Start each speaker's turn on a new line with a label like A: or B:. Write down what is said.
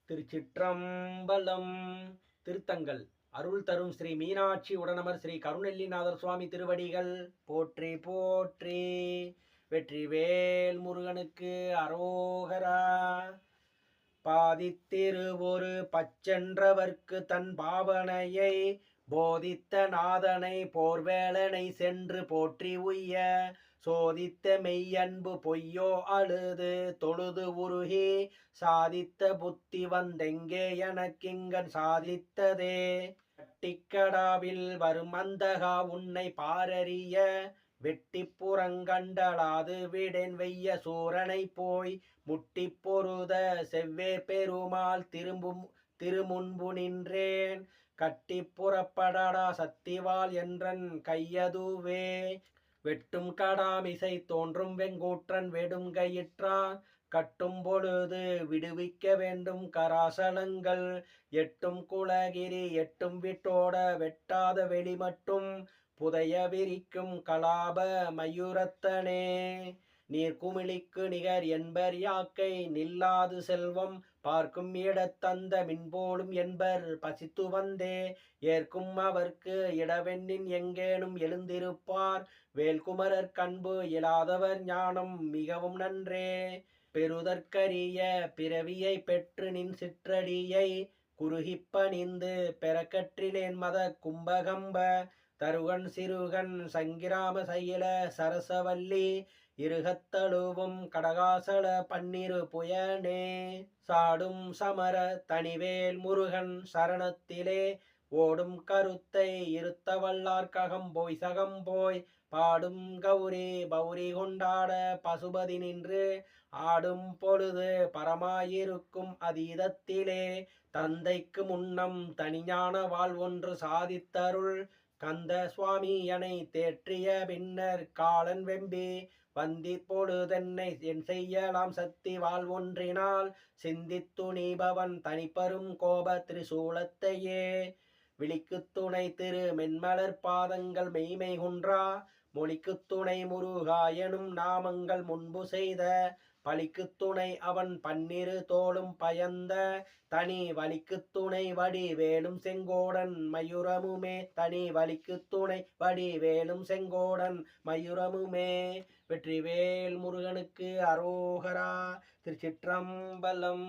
A: திருச்சிற்றம்பலம். திருத்தங்கள் அருள் தரும் ஸ்ரீ மீனாட்சி உடனமர் ஸ்ரீ கருணெல்லிநாதர் சுவாமி திருவடிகள் போற்றி போற்றி. வெற்றிவேல் முருகனுக்கு அரோகரா. பாதித்திரு ஒரு பச்சென்றவர்க்கு தன் பாவனையை போதித்த நாதனை போர்வேளனை சென்று போற்றி உய்ய சோதித்த மெய்யன்பு பொய்யோ அழுது தொழுது உருகி சாதித்த புத்தி வந்தெங்கே எனக்கிங்கன் சாதித்ததே. கட்டிக்கடாவில் வரும் அந்தகா உன்னை பாரறிய வெட்டி புறங்கண்டலாது விடேன் வெய்ய சூரனை போய் முட்டி பொருத செவ்வே பெருமாள் திருமுன்பு நின்றேன். கட்டி புறப்படடா சத்திவாள் என்றன் கையதுவே. வெட்டும் கடாமிசை தோன்றும் வெங்கூற்றன் வெடும் கயிற்றான் கட்டும் பொழுது விடுவிக்க வேண்டும் கராசலங்கள் எட்டும் குலகிரி எட்டும் விட்டோட வெட்டாத வெளி மட்டும் புதைய விரிக்கும் கலாப மயூரத்தனே. நீர்க்குமிழிக்கு நிகர் என்பர் யாக்கை நில்லாது செல்வம் பார்க்கும் இடத்தந்த மின்போலும் என்பர் பசித்து வந்தே ஏற்கும் அவர்க்கு இடவெண்ணின் எங்கேனும் எழுந்திருப்பார் வேல்குமரர் கண்பு இயலாதவர் ஞானம் மிகவும் நன்றே. பெறுதற்கரிய பிறவியை பெற்று நின் சிற்றடியை குறுகிப்பணிந்து பெறக்கற்றிலேன் மத கும்பகம்ப தருகன் சிறுகன் சங்கிராம சைல சரசவல்லி இருகத்தழுவும் கடகாசல பன்னிரு புயனே. சாடும் சமர தனிவேல் முருகன் சரணத்திலே ஓடும் கருத்தை இருத்தவல்லார்க்ககம் போய் சகம்போய் பாடும் கௌரி பௌரி கொண்டாட பசுபதி நின்று ஆடும் பொழுது பரமாயிருக்கும் அதீதத்திலே தந்தைக்கு முன்னம் தனிஞான வாழ்வொன்று சாதித்தருள் கந்த சுவாமி எனை தேற்றிய பின்னர் காலன் வெம்பி வந்தி பொழுதென்னை என் செய்யலாம் சக்தி வாழ்வொன்றினால் சிந்தித்து நீபவன் தனிப்பெரும் கோப திரிசூலத்தையே. விழிக்கு துணை திரு மென்மலர் பாதங்கள் மெய்மை குன்றா மொழிக்கு துணை முருகா எனும் நாமங்கள் முன்பு செய்த பழிக்கு துணை அவன் பன்னிரு தோளும் பயந்த தனி வலிக்கு துணை வடி வேலும் செங்கோடன் மயூரமுமே. தனி வலிக்கு துணை வடி வேலும் செங்கோடன் மயூரமுமே. வெற்றிவேல் முருகனுக்கு அரோகரா. திருச்சிற்றம்பலம்.